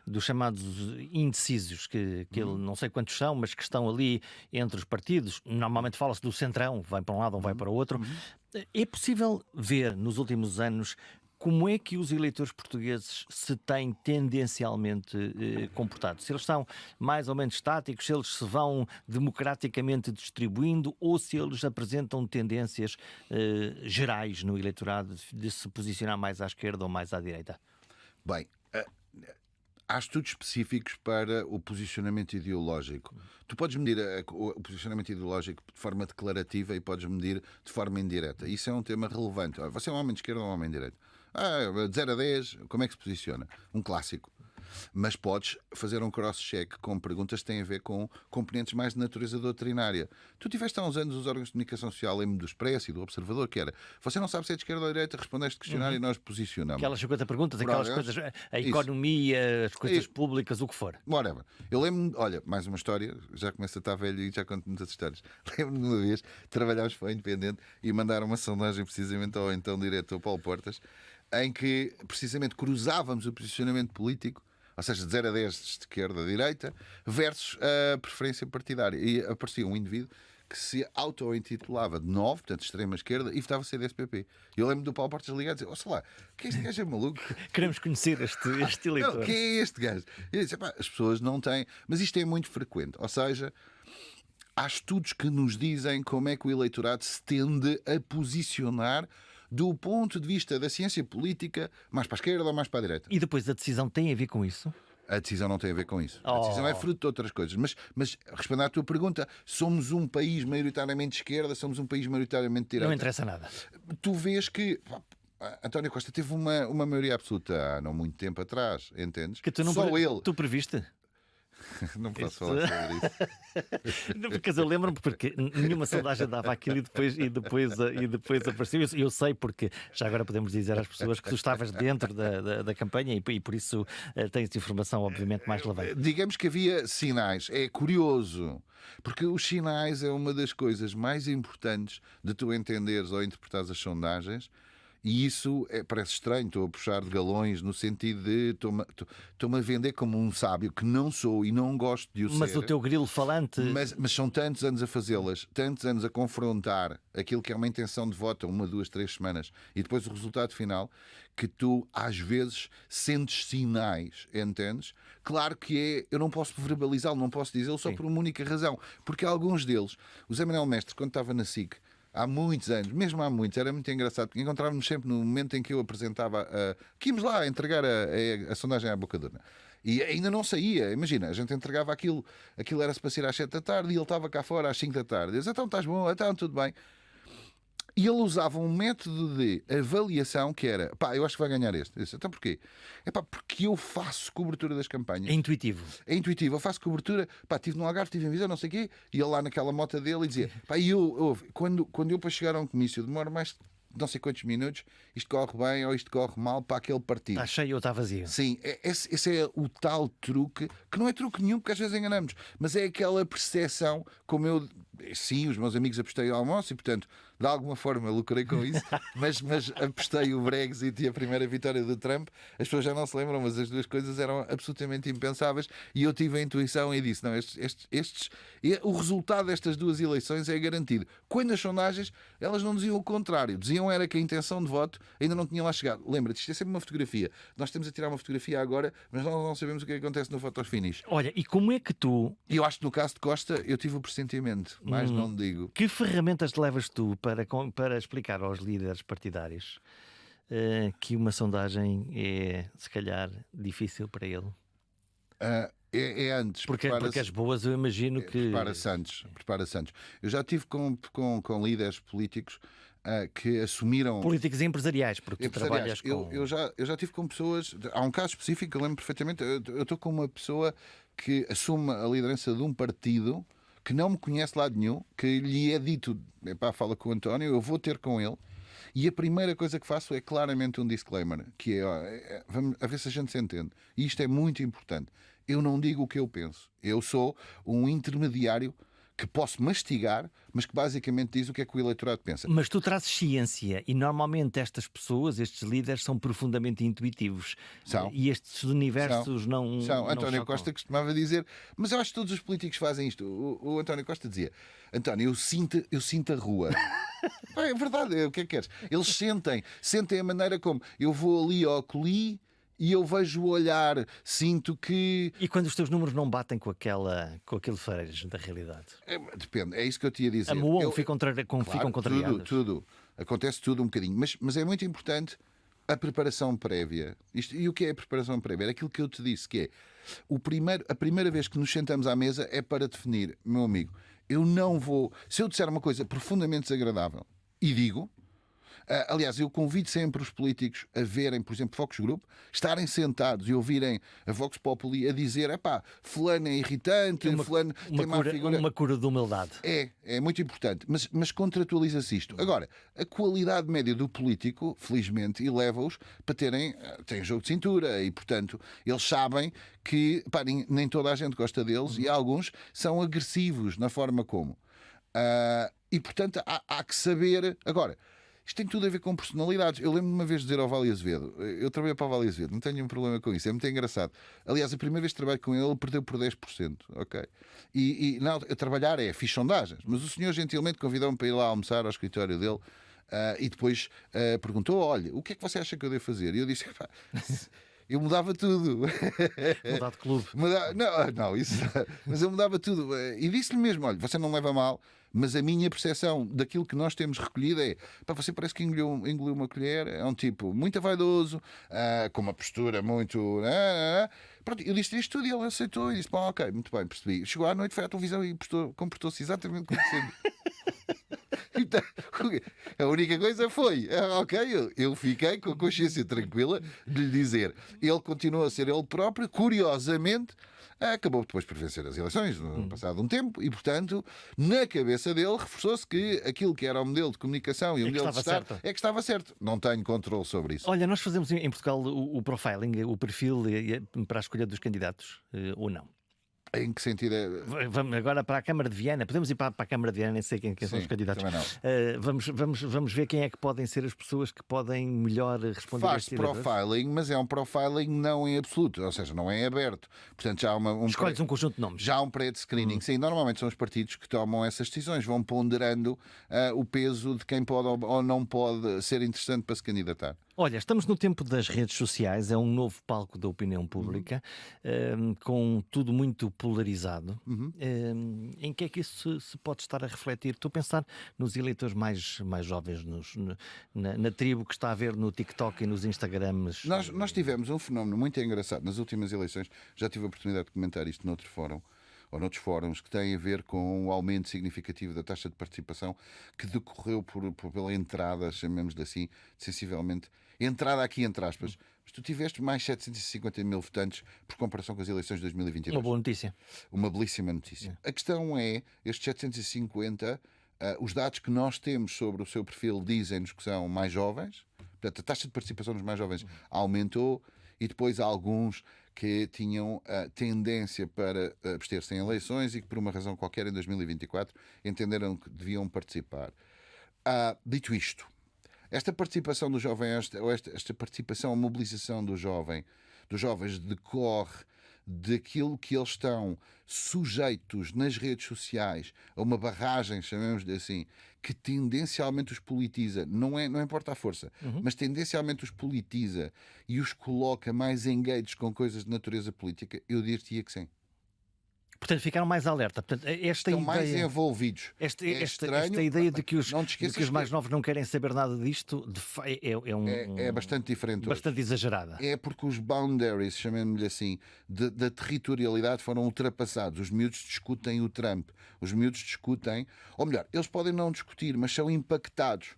dos chamados indecisos, que não sei quantos são, mas que estão ali entre os partidos. Normalmente fala-se do centrão, vai para um lado ou vai para o outro. É possível ver nos últimos anos como é que os eleitores portugueses se têm tendencialmente comportado? Se eles são mais ou menos estáticos, se eles se vão democraticamente distribuindo ou se eles apresentam tendências gerais no eleitorado de se posicionar mais à esquerda ou mais à direita? Bem, há estudos específicos para o posicionamento ideológico. Tu podes medir o posicionamento ideológico de forma declarativa e podes medir de forma indireta. Isso é um tema relevante. Você é um homem de esquerda ou um homem de direita? De 0 a 10, como é que se posiciona? Um clássico. Mas podes fazer um cross-check com perguntas que têm a ver com componentes mais de natureza doutrinária. Tu tiveste há uns anos os órgãos de comunicação social, lembro do Expresso e do Observador, que era: você não sabe se é de esquerda ou de direita, respondeste questionário e nós posicionamos. Aquelas 50 perguntas, aquelas coisas, a economia, as coisas públicas, o que for. Whatever. Eu lembro-me, olha, mais uma história, já começo a estar velho e já conto muitas histórias. Lembro-me de uma vez, trabalhámos para o Independente e mandaram uma sondagem precisamente ao então diretor Paulo Portas, em que precisamente cruzávamos o posicionamento político, ou seja, de 0 a 10 de esquerda a direita, versus a preferência partidária. E aparecia um indivíduo que se auto-intitulava de 9, portanto, extrema esquerda, e votava CDS-PP. Eu lembro do Paulo Portas ligar e dizer: sei lá, que este gajo é maluco? Queremos conhecer este eleitor. Não, quem é este gajo? E eu disse: as pessoas não têm... Mas isto é muito frequente. Ou seja, há estudos que nos dizem como é que o eleitorado se tende a posicionar do ponto de vista da ciência política, mais para a esquerda ou mais para a direita. E depois a decisão tem a ver com isso? A decisão não tem a ver com isso. A decisão é fruto de outras coisas. Mas respondendo à tua pergunta, somos um país maioritariamente de esquerda, somos um país maioritariamente de direita? Não interessa nada. Tu vês que António Costa teve uma maioria absoluta há não muito tempo atrás, entendes? Que tu não Só ele. Tu previste? Não posso falar sobre isso. Porque eu lembro-me, porque nenhuma sondagem dava aquilo e depois apareceu. Eu sei, porque já agora podemos dizer às pessoas que tu estavas dentro da campanha e por isso tens informação obviamente mais relevante. Digamos que havia sinais. É curioso, porque os sinais é uma das coisas mais importantes de tu entenderes ou interpretares as sondagens. E isso parece estranho, estou a puxar de galões no sentido de estou-me a vender como um sábio, que não sou e não gosto de o ser. Mas o teu grilo falante... Mas são tantos anos a fazê-las, tantos anos a confrontar aquilo que é uma intenção de voto, 1, 2, 3 semanas, e depois o resultado final, que tu às vezes sentes sinais, entendes? Claro que eu não posso verbalizá-lo, não posso dizê-lo só por uma única razão, porque alguns deles, o Zé Manuel Mestre, quando estava na SIC, há muitos anos, mesmo há muitos, era muito engraçado, porque encontrávamos sempre no momento em que eu apresentava, que íamos lá entregar a sondagem à boca de urna. E ainda não saía, imagina, a gente entregava aquilo era-se para sair às 7 da tarde e ele estava cá fora às 5 da tarde. Eu disse: então estás bom, então tudo bem. E ele usava um método de avaliação que era: eu acho que vai ganhar este. Eu disse: então porquê? Porque eu faço cobertura das campanhas. É intuitivo. É intuitivo, eu faço cobertura. Estive no Algarve, estive em Viseu, não sei o quê, e ele lá naquela moto dele e dizia: quando eu para chegar a um comício demoro mais não sei quantos minutos, isto corre bem ou isto corre mal para aquele partido. Está cheio ou está vazio. Sim, esse é o tal truque, que não é truque nenhum, porque às vezes enganamos, mas é aquela percepção, como eu, sim, os meus amigos apostei ao almoço e, portanto, de alguma forma lucrei com isso, mas apostei o Brexit e a primeira vitória do Trump. As pessoas já não se lembram, mas as duas coisas eram absolutamente impensáveis e eu tive a intuição e disse: não, o resultado destas duas eleições é garantido. Quando as sondagens, elas não diziam o contrário, diziam era que a intenção de voto ainda não tinha lá chegado. Lembra-te, isto é sempre uma fotografia. Nós temos a tirar uma fotografia agora, mas nós não sabemos o que acontece no photo finish. Olha, e como é que tu... E eu acho que no caso de Costa eu tive o pressentimento, mais não digo. Que ferramentas te levas tu para explicar aos líderes partidários que uma sondagem é, se calhar, difícil para ele? É antes. Porque as boas eu imagino que... Prepara-se antes. Eu já tive com líderes políticos que assumiram... Políticos e empresariais, porque tu trabalhas com... Eu já tive com pessoas... Há um caso específico, eu lembro perfeitamente. Eu estou com uma pessoa que assume a liderança de um partido que não me conhece de lado nenhum, que lhe é dito, fala com o António, eu vou ter com ele, e a primeira coisa que faço é claramente um disclaimer, que vamos a ver se a gente se entende. E isto é muito importante. Eu não digo o que eu penso. Eu sou um intermediário que posso mastigar, mas que basicamente diz o que é que o eleitorado pensa. Mas tu trazes ciência e normalmente estas pessoas, estes líderes, são profundamente intuitivos. São. E estes universos não... São. António chocam. Costa costumava dizer, mas eu acho que todos os políticos fazem isto. O António Costa dizia: António, eu sinto a rua. É verdade, o que é que queres? Eles sentem a maneira como eu vou ali ao acolhi e eu vejo o olhar, sinto que... E quando os teus números não batem com aquele farejo da realidade? Depende, é isso que eu te ia dizer. Amuam, ficam contrariados. Tudo. Acontece tudo um bocadinho. Mas é muito importante a preparação prévia. E o que é a preparação prévia? É aquilo que eu te disse, que é a primeira vez que nos sentamos à mesa é para definir, meu amigo, eu não vou... Se eu disser uma coisa profundamente desagradável, e digo... aliás, eu convido sempre os políticos a verem, por exemplo, Focus Group, estarem sentados e ouvirem a Vox Populi a dizer: fulano é irritante, fulano tem má figura. Uma cura de humildade. É muito importante, mas contratualiza-se isto. Agora, a qualidade média do político, felizmente, eleva-os para têm jogo de cintura e, portanto, eles sabem que nem toda a gente gosta deles e alguns são agressivos na forma como. E, portanto, há que saber... Agora, isto tem tudo a ver com personalidades. Eu lembro-me uma vez de dizer ao Vale Azevedo, eu trabalhei para o Vale Azevedo, não tenho nenhum problema com isso, é muito engraçado. Aliás, a primeira vez que trabalho com ele, ele perdeu por 10%, ok? E não, a trabalhar fiz sondagens, mas o senhor gentilmente convidou-me para ir lá almoçar ao escritório dele e depois perguntou: olha, o que é que você acha que eu devo fazer? E eu disse: eu mudava tudo. Mudar de clube. Não, isso. Mas eu mudava tudo. E disse-lhe mesmo: olha, você não leva a mal, mas a minha percepção daquilo que nós temos recolhido é: você parece que engoliu uma colher, é um tipo muito vaidoso, com uma postura muito. Pronto, eu disse isto tudo e ele aceitou e disse: bom, ok, muito bem, percebi. Chegou à noite, foi à televisão e comportou-se exatamente como sempre. Então, a única coisa foi, ok, eu fiquei com a consciência tranquila de lhe dizer, ele continua a ser ele próprio, curiosamente, acabou depois por vencer as eleições no passado um tempo e, portanto, na cabeça dele reforçou-se que aquilo que era o modelo de comunicação e o modelo de Estado é que estava certo. Não tenho controle sobre isso. Olha, nós fazemos em Portugal o profiling, o perfil para a escolha dos candidatos, ou não? Em que sentido é? Vamos agora para a Câmara de Viana. Podemos ir para a Câmara de Viana, nem sei quem são os candidatos. Vamos ver quem é que podem ser as pessoas que podem melhor responder a este profiling, mas é um profiling não em absoluto, ou seja, não é aberto. Portanto, já há escolhes um conjunto de nomes. Já há um pré-screening. Sim, normalmente são os partidos que tomam essas decisões, vão ponderando o peso de quem pode ou não pode ser interessante para se candidatar. Olha, estamos no tempo das redes sociais, é um novo palco da opinião pública, com tudo muito polarizado. Em que é que isso se pode estar a refletir? Estou a pensar nos eleitores mais jovens, na tribo que está a ver no TikTok e nos Instagrams. Nós tivemos um fenómeno muito engraçado nas últimas eleições, já tive a oportunidade de comentar isto noutro fórum, ou noutros fóruns, que têm a ver com o aumento significativo da taxa de participação que decorreu pela entrada, chamemos-lhe assim, sensivelmente, entrada aqui entre aspas. Mas tu tiveste mais 750 mil votantes por comparação com as eleições de 2022. Uma boa notícia. Uma belíssima notícia. A questão é, estes 750, os dados que nós temos sobre o seu perfil dizem-nos que são mais jovens, portanto a taxa de participação dos mais jovens aumentou, e depois há alguns que tinham a tendência para abster-se em eleições e que por uma razão qualquer em 2024 entenderam que deviam participar. Dito isto, esta participação do jovem, esta participação, a mobilização dos jovens decorre daquilo que eles estão sujeitos nas redes sociais a uma barragem, chamemos-lhe assim, que tendencialmente os politiza, não importa a força, mas tendencialmente os politiza e os coloca mais engaged com coisas de natureza política, eu diria que sim. Portanto, ficaram mais alerta. Portanto, Estão mais envolvidos. Esta estranho, ideia de que os mais novos não querem saber nada disto é bastante diferente bastante hoje. exagerada. É porque os boundaries, chamemos-lhe assim, da territorialidade foram ultrapassados. Os miúdos discutem o Trump. Os miúdos discutem, ou melhor, eles podem não discutir, mas são impactados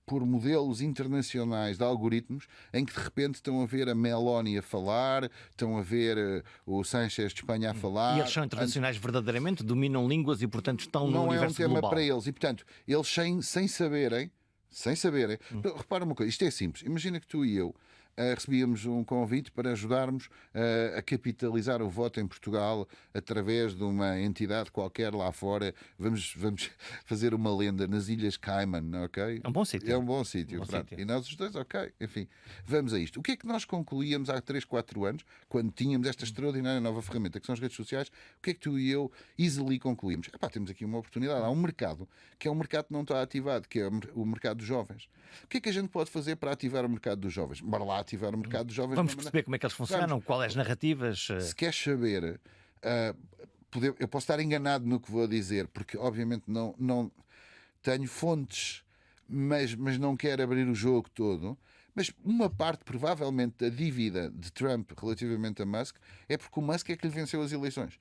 por modelos internacionais de algoritmos em que de repente estão a ver a Meloni a falar, estão a ver o Sánchez de Espanha a falar. E eles são internacionais verdadeiramente, dominam línguas e, portanto, estão no universo global. Não é um tema para eles. E, portanto, eles sem saberem, repara uma coisa, isto é simples. Imagina que tu e eu recebíamos um convite para ajudarmos a capitalizar o voto em Portugal através de uma entidade qualquer lá fora. Vamos fazer uma lenda nas Ilhas Cayman, ok? É um bom sítio. É um bom sítio. E nós os dois, ok, enfim, vamos a isto. O que é que nós concluíamos há 3, 4 anos, quando tínhamos esta extraordinária nova ferramenta que são as redes sociais? O que é que tu e eu easily concluímos? Temos aqui uma oportunidade. Há um mercado que é um mercado que não está ativado, que é o mercado dos jovens. O que é que a gente pode fazer para ativar o mercado dos jovens? Bora lá ativar o mercado dos jovens. Vamos perceber como é que eles funcionam, quais as narrativas. Se queres saber, eu posso estar enganado no que vou dizer, porque obviamente não tenho fontes, mas não quero abrir o jogo todo. Mas uma parte, provavelmente, da dívida de Trump relativamente a Musk é porque o Musk é que lhe venceu as eleições.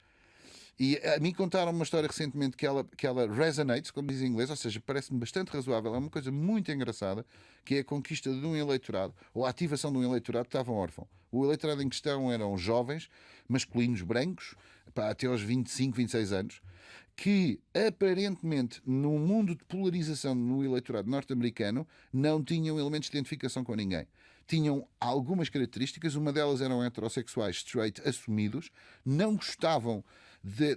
E a mim contaram uma história recentemente que ela resonates, como diz em inglês, ou seja, parece-me bastante razoável. É uma coisa muito engraçada, que é a conquista de um eleitorado, ou a ativação de um eleitorado que estava órfão. O eleitorado em questão eram jovens, masculinos, brancos, até aos 25, 26 anos, que aparentemente, no mundo de polarização no eleitorado norte-americano, não tinham elementos de identificação com ninguém. Tinham algumas características, uma delas eram heterossexuais straight assumidos, não gostavam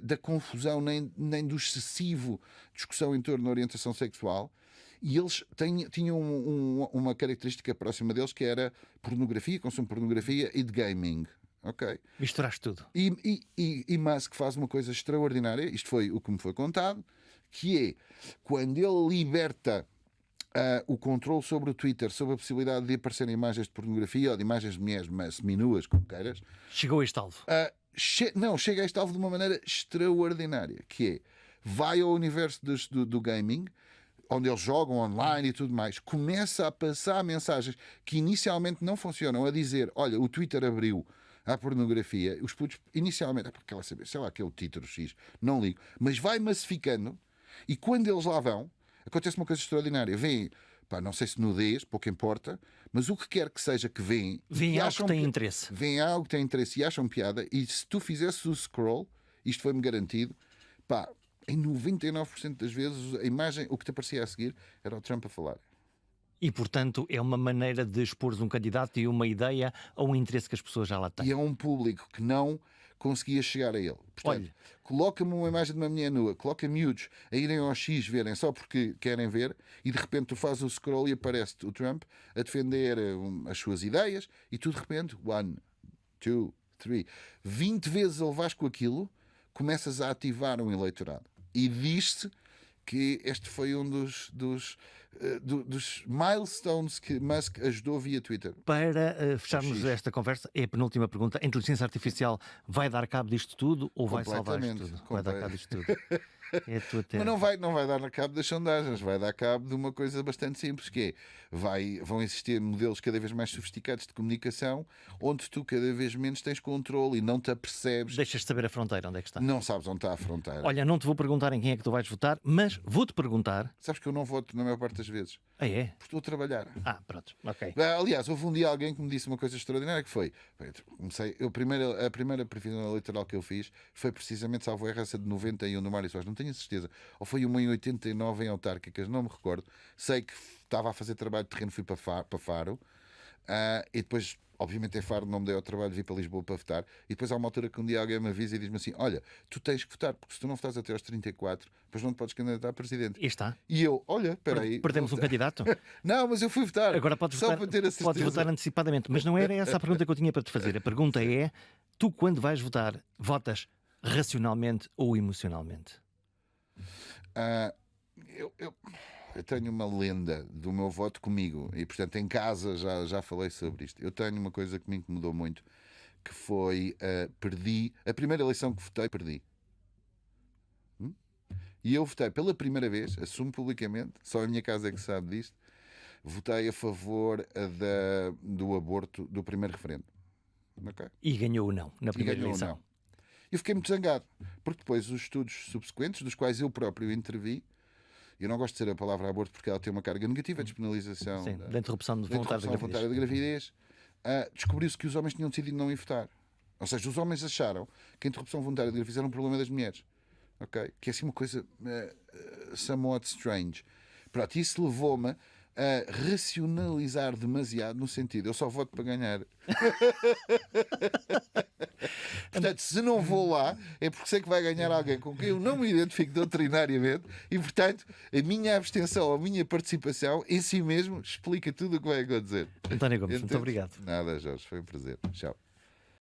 da confusão nem do excessivo discussão em torno da orientação sexual, e eles tinham uma característica próxima deles que era pornografia, consumo de pornografia e de gaming. Okay. Misturaste tudo. E Musk faz uma coisa extraordinária, isto foi o que me foi contado, que é quando ele liberta o controle sobre o Twitter, sobre a possibilidade de aparecerem imagens de pornografia ou de imagens de mulheres seminuas, como queiras. Chegou a este alvo. Chega a este alvo de uma maneira extraordinária, que é, vai ao universo do gaming, onde eles jogam online e tudo mais, começa a passar mensagens que inicialmente não funcionam, a dizer, olha, o Twitter abriu à pornografia, os putos inicialmente, porque ela sabe, sei lá, aquele título X, não ligo, mas vai massificando, e quando eles lá vão, acontece uma coisa extraordinária, vêm, não sei se nudez, pouco importa, mas o que quer que seja que vêm algo que tem interesse. Vêm algo que tem interesse e acham piada, e se tu fizesses o scroll, isto foi-me garantido, em 99% das vezes a imagem, o que te aparecia a seguir era o Trump a falar. E, portanto, é uma maneira de expor um candidato e uma ideia a um interesse que as pessoas já lá têm. E é um público que não conseguia chegar a ele. Portanto, coloca-me uma imagem de uma mulher nua, coloca miúdos a irem ao X verem só porque querem ver, e de repente tu fazes o scroll e aparece-te o Trump a defender as suas ideias, e tu de repente, 1, 2, 3, 20 vezes ele vais com aquilo, começas a ativar um eleitorado. E diz-se que este foi um dos milestones que Musk ajudou via Twitter. Para fecharmos esta conversa, é a penúltima pergunta. A inteligência artificial vai dar cabo disto tudo ou vai salvar isto tudo? Vai dar cabo disto tudo. É a tua terra. Mas não vai dar cabo das sondagens, vai dar cabo de uma coisa bastante simples, que é, vão existir modelos cada vez mais sofisticados de comunicação, onde tu cada vez menos tens controle e não te apercebes. Deixas de saber a fronteira, onde é que está. Não sabes onde está a fronteira. Olha, não te vou perguntar em quem é que tu vais votar, mas vou-te perguntar... Sabes que eu não voto na maior parte das vezes. Ah, é? Porque estou a trabalhar. Pronto, ok. Aliás, houve um dia alguém que me disse uma coisa extraordinária, que foi, a primeira previsão eleitoral que eu fiz foi precisamente, salvo erro, essa de 91 no Mário Soares, não tenho a certeza, ou foi uma em 89 em autárquicas, não me recordo. Sei que estava a fazer trabalho de terreno, fui para Faro, e depois, obviamente é fardo, não me dei ao trabalho, vir para Lisboa para votar. E depois há uma altura que um dia alguém me avisa e diz-me assim: olha, tu tens que votar, porque se tu não votares até aos 34, depois não te podes candidatar a presidente. E está. E eu, olha, espera aí. Perdemos um candidato. Não, mas eu fui votar. Agora podes só votar, para ter a certeza. podes votar antecipadamente. Mas não era essa a pergunta que eu tinha para te fazer. A pergunta é: tu, quando vais votar, votas racionalmente ou emocionalmente? Eu tenho uma lenda do meu voto comigo e, portanto, em casa já falei sobre isto. Eu tenho uma coisa que me incomodou muito, que foi perdi a primeira eleição que votei, perdi. E eu votei pela primeira vez, assumo publicamente, só a minha casa é que sabe disto, votei a favor do aborto do primeiro referendo. Okay? E ganhou o não na primeira ganhou o eleição. não. Eu fiquei muito zangado, porque depois os estudos subsequentes, dos quais eu próprio intervi, eu não gosto de dizer a palavra aborto porque ela tem uma carga negativa, a despenalização Da interrupção voluntária da gravidez, descobriu-se que os homens tinham decidido não ir votar. Ou seja, os homens acharam que a interrupção voluntária da gravidez era um problema das mulheres. Okay? Que é assim uma coisa somewhat strange. Pronto, isso levou-me a racionalizar demasiado, no sentido, eu só voto para ganhar. Portanto, se não vou lá, é porque sei que vai ganhar alguém com quem eu não me identifico doutrinariamente e, portanto, a minha abstenção, a minha participação em si mesmo explica tudo o que vai acontecer. António Gomes, muito obrigado. Nada, Jorge, foi um prazer. Tchau.